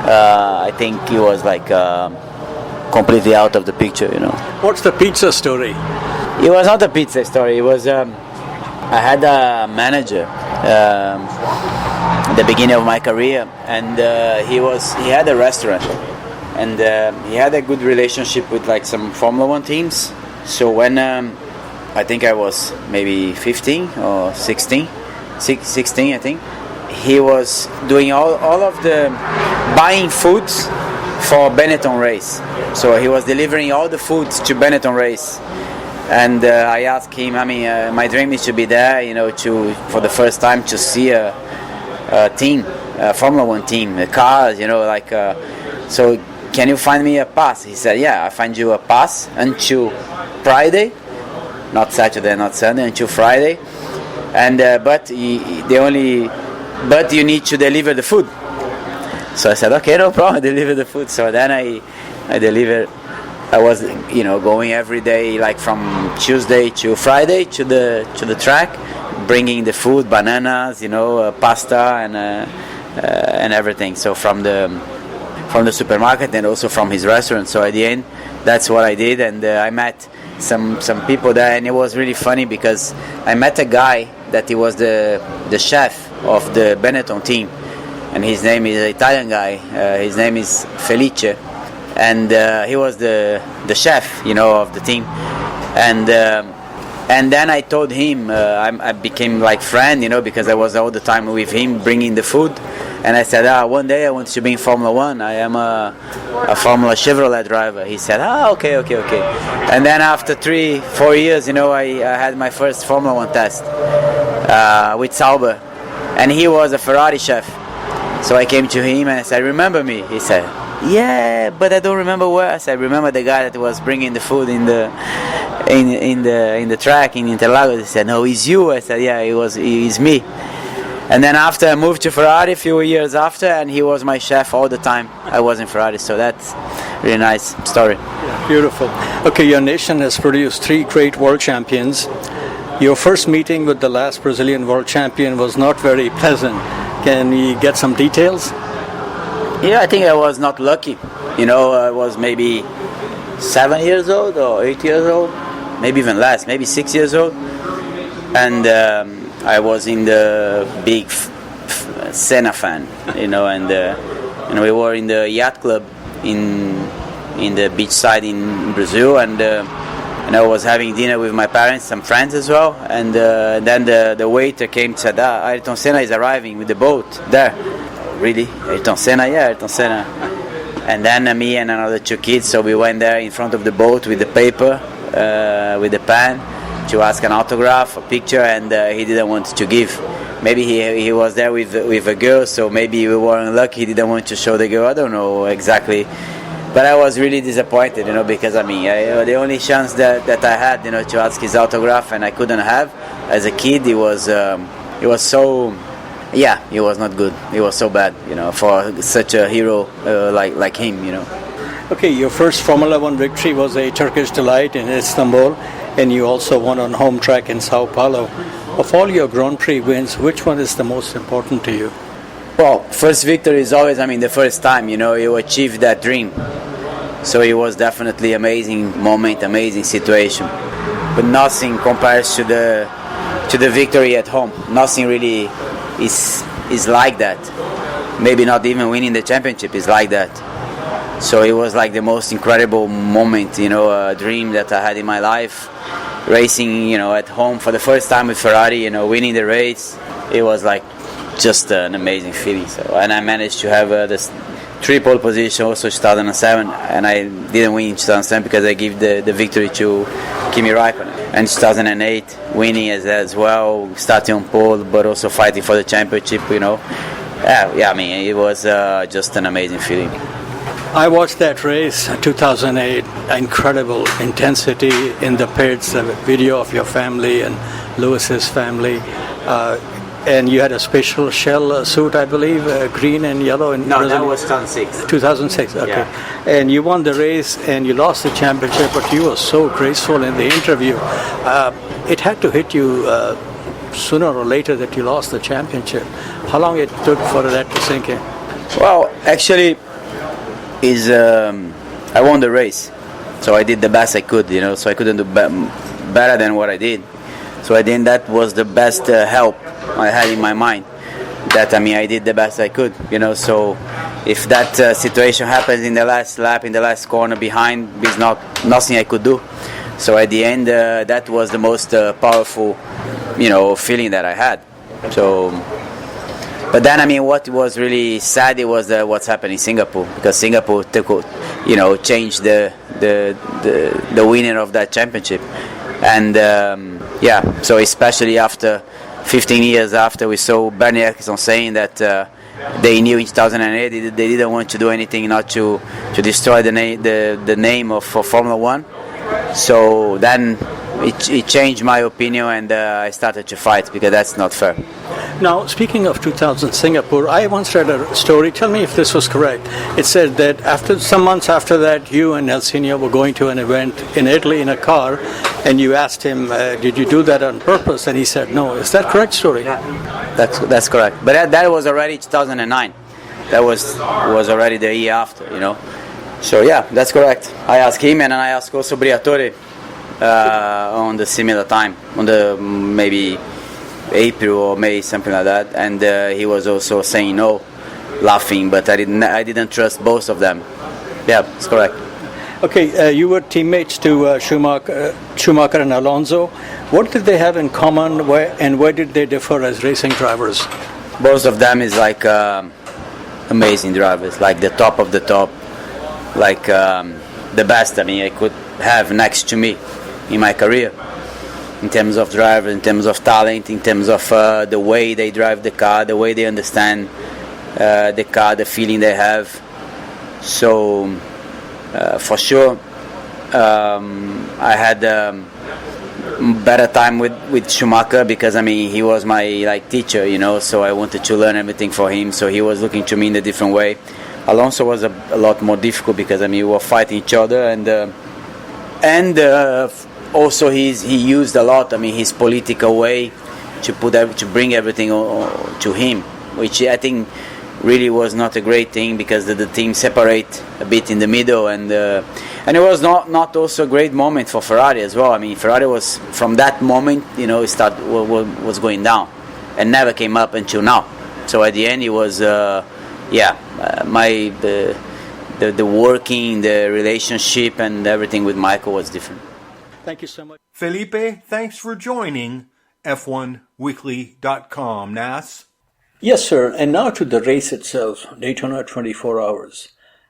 I think it was completely out of the picture, What's the pizza story? It was not a pizza story. It was I had a manager at the beginning of my career, and he had a restaurant, and he had a good relationship with some Formula One teams. So when I think I was maybe 15 or 16 I think, he was doing all of the buying foods for Benetton race. So he was delivering all the foods to Benetton race. And I asked him, my dream is to be there, for the first time to see a team, a Formula One team, the cars, so can you find me a pass? He said, yeah, I'll find you a pass until Friday, not Saturday, not Sunday, until Friday. And but you need to deliver the food. So I said, okay, no problem, deliver the food. So then I delivered. I was, going every day, from Tuesday to Friday to the track, bringing the food, bananas, pasta and everything. So from the supermarket and also from his restaurant. So at the end, that's what I did, and I met some people there, and it was really funny because I met a guy that he was the chef of the Benetton team, and his name is an Italian guy. His name is Felipe. And he was the chef, of the team, and then I told him I became friend, because I was all the time with him bringing the food, and I said, one day I want to be in Formula One. I am a Formula Chevrolet driver. He said, okay. And then after 3-4 years, I had my first Formula One test with Sauber, and he was a Ferrari chef. So I came to him and I said, remember me? He said, yeah, but I don't remember where. I said, remember the guy that was bringing the food in the track in Interlagos? He said, no, it's you. I said, yeah, it's me. And then after I moved to Ferrari a few years after, and he was my chef all the time. I was in Ferrari, so that's a really nice story. Beautiful. Okay, your nation has produced 3 great world champions. Your first meeting with the last Brazilian world champion was not very pleasant. Can we get some details? Yeah, I think I was not lucky. I was maybe 7 years old or 8 years old, maybe even less, maybe 6 years old. And I was in the big Senna fan, and we were in the yacht club in the beach side in Brazil, and I was having dinner with my parents, some friends as well, and then the waiter came and said, Ayrton Senna is arriving with the boat there. Really? Ayrton Senna? Yeah, Ayrton Senna. And then me and another 2 kids, so we went there in front of the boat with the paper, with the pen, to ask an autograph, a picture, and he didn't want to give. Maybe he was there with a girl, so maybe we weren't lucky, he didn't want to show the girl, I don't know exactly. But I was really disappointed, because the only chance that I had, to ask his autograph, and I couldn't have. As a kid, it was so, he was not good. It was so bad, for such a hero like him, Okay, your first Formula One victory was a Turkish delight in Istanbul, and you also won on home track in Sao Paulo. Of all your Grand Prix wins, which one is the most important to you? Well, first victory is always, the first time, you achieve that dream. So it was definitely amazing moment, amazing situation. But nothing compares to the victory at home. Nothing really is like that. Maybe not even winning the championship is like that. So it was like the most incredible moment, a dream that I had in my life. Racing, at home for the first time with Ferrari, winning the race. It was like just an amazing feeling. So, and I managed to have this triple position also 2007, and I didn't win in 2007 because I gave the victory to Kimi Raikkonen. And 2008, winning as well, starting on pole, but also fighting for the championship, it was just an amazing feeling. I watched that race, 2008, incredible intensity in the pits, a video of your family and Lewis's family. And you had a special shell suit, I believe, green and yellow. No, that was 2006. 2006, okay. Yeah. And you won the race and you lost the championship, but you were so graceful in the interview. It had to hit you sooner or later that you lost the championship. How long it took for that to sink in? Well, actually, I won the race. So I did the best I could, so I couldn't do better than what I did. So I think that was the best help I had in my mind. That I did the best I could, So if that situation happens in the last lap, in the last corner behind, there's nothing I could do. So at the end, that was the most powerful, feeling that I had. So, but then what was really sad it was what's happened in Singapore, because Singapore changed the winner of that championship, and so especially after 15 years after, we saw Bernie Ecclestone saying that they knew in 2008 they didn't want to do anything not to destroy the name of Formula One. So then it changed my opinion, and I started to fight, because that's not fair. Now, speaking of 2000 Singapore, I once read a story, tell me if this was correct. It said that some months after that, you and Nelsinho were going to an event in Italy in a car, and you asked him, did you do that on purpose? And he said no. Is that correct story? Yeah, that's correct. But that was already 2009. That was already the year after, So yeah, that's correct. I asked him, and I asked also Briatore on the similar time, on the maybe April or May, something like that, and he was also saying no, laughing, but I didn't trust both of them. Yeah, it's correct. Okay, you were teammates to Schumacher and Alonso. What did they have in common, where did they differ as racing drivers? Both of them is like amazing drivers, like the top of the top, like the best I could have next to me in my career, in terms of driver, in terms of talent, in terms of the way they drive the car, the way they understand the car, the feeling they have. So for sure I had better time with Schumacher, because he was my teacher, so I wanted to learn everything for him, so he was looking to me in a different way. Alonso was a lot more difficult, because we were fighting each other, and And also he used a lot. I mean, his political way to bring everything to him, which I think really was not a great thing, because the team separate a bit in the middle, and it was not also a great moment for Ferrari as well. I mean, Ferrari was, from that moment, was going down and never came up until now. So at the end, it was the working, the relationship, and everything with Michael was different. Thank you so much. Felipe, thanks for joining F1Weekly.com. Nas? Yes, sir. And now to the race itself, Daytona 24 hours.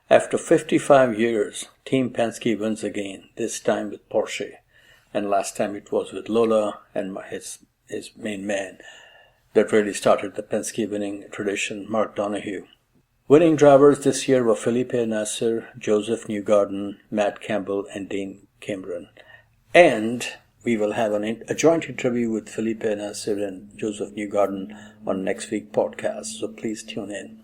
After 55 years, Team Penske wins again, this time with Porsche. And last time it was with Lola and his main man that really started the Penske winning tradition, Mark Donohue. Winning drivers this year were Felipe Nasr, Joseph Newgarden, Matt Campbell, and Dane Cameron. And we will have a joint interview with Felipe Nasr and Joseph Newgarden on next week's podcast, so please tune in.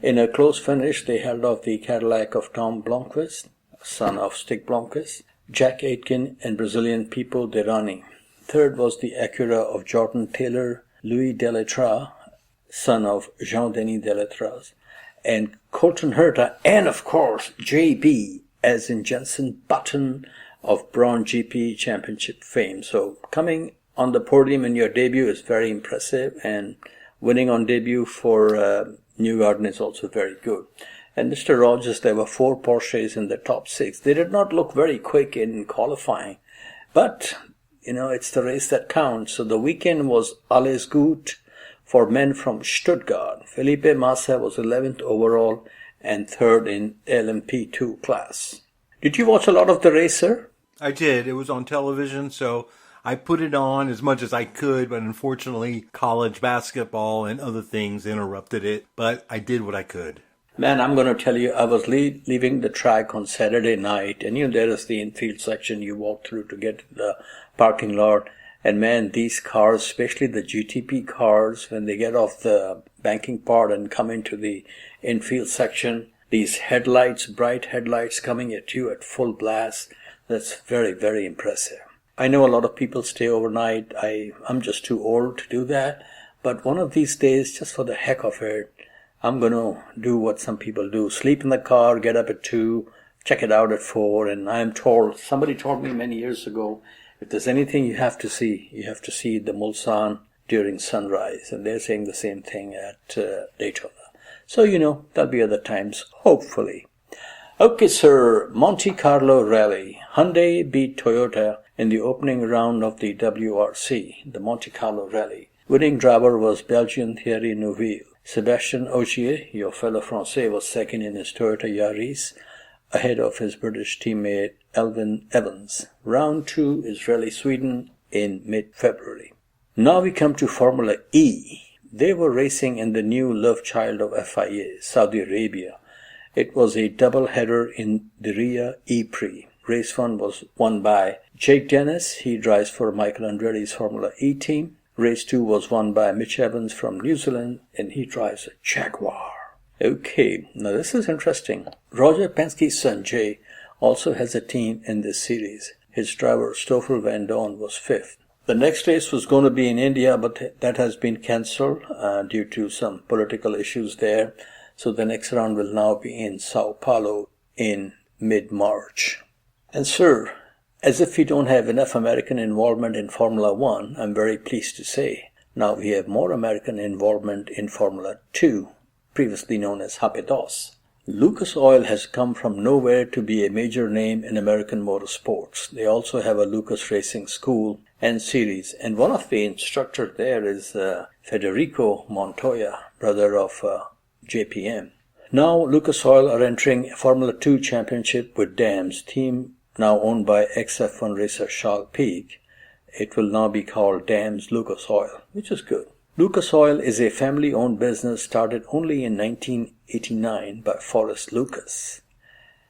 In a close finish, they held off the Cadillac of Tom Blomqvist, son of Stig Blomqvist, Jack Aitken, and Brazilian Pipo Derani. Third was the Acura of Jordan Taylor, Louis Deletraz, son of Jean-Denis Deletraz, and Colton Herta, and of course JB, as in Jenson Button of Braun GP Championship fame. So coming on the podium in your debut is very impressive, and winning on debut for Newgarden is also very good. And Mr. Rogers, there were 4 Porsches in the top 6. They did not look very quick in qualifying, but it's the race that counts. So the weekend was alles gut for men from Stuttgart. Felipe Massa was 11th overall and 3rd in LMP2 class. Did you watch a lot of the race, sir? I did. It was on television, so I put it on as much as I could, but unfortunately college basketball and other things interrupted it, but I did what I could. Man, I'm going to tell you, I was leaving the track on Saturday night, and there is the infield section you walk through to get to the parking lot. And man, these cars, especially the GTP cars, when they get off the banking part and come into the infield section, these headlights, bright headlights coming at you at full blast, that's very, very impressive. I know a lot of people stay overnight. I'm just too old to do that. But one of these days, just for the heck of it, I'm going to do what some people do. Sleep in the car, get up at 2, check it out at 4. And I'm told, somebody told me many years ago, if there's anything you have to see the Mulsanne during sunrise. And they're saying the same thing at Daytona. So, there'll be other times, hopefully. Okay, sir, Monte Carlo Rally. Hyundai beat Toyota in the opening round of the WRC, the Monte Carlo Rally. Winning driver was Belgian Thierry Neuville. Sébastien Ogier, your fellow Francais, was second in his Toyota Yaris, ahead of his British teammate Elvin Evans. Round 2 is Rally Sweden in mid-February. Now we come to Formula E. They were racing in the new love child of FIA, Saudi Arabia. It was a double-header in the Riyadh E-Prix. Race 1 was won by Jake Dennis. He drives for Michael Andretti's Formula E team. Race 2 was won by Mitch Evans from New Zealand, and he drives a Jaguar. Okay, now this is interesting. Roger Penske's son Jay also has a team in this series. His driver Stoffel Van Dorn was 5th. The next race was going to be in India, but that has been cancelled due to some political issues there. So the next round will now be in Sao Paulo in mid-March. And sir, as if we don't have enough American involvement in Formula 1, I'm very pleased to say, now we have more American involvement in Formula 2, previously known as Rapidos. Lucas Oil has come from nowhere to be a major name in American motorsports. They also have a Lucas Racing School and series, and one of the instructors there is Federico Montoya, brother of JPM. Now Lucas Oil are entering Formula 2 championship with Dams, team now owned by ex-F1 racer Charles Pic. It will now be called Dams Lucas Oil, which is good. Lucas Oil is a family-owned business started only in 1989 by Forrest Lucas.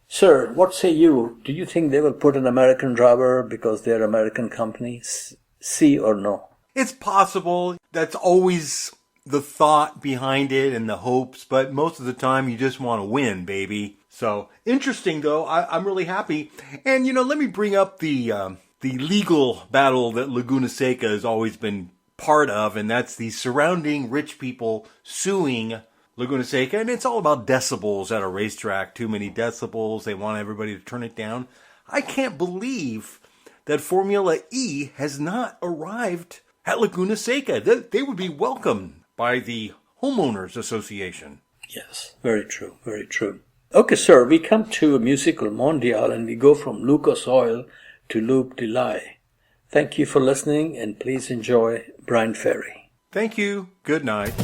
Sir, what say you? Do you think they will put an American driver because they're American companies? See or no? It's possible. That's always the thought behind it and the hopes, but most of the time you just want to win, baby. So interesting, though. I'm really happy. And, let me bring up the legal battle that Laguna Seca has always been part of, and that's the surrounding rich people suing Laguna Seca. And it's all about decibels at a racetrack. Too many decibels. They want everybody to turn it down. I can't believe that Formula E has not arrived at Laguna Seca. They would be welcomed by the Homeowners Association. Yes, very true, very true. Okay, sir, we come to a musical mondial and we go from Lucas Oil to Loop de Lai. Thank you for listening and please enjoy Brian Ferry. Thank you. Good night.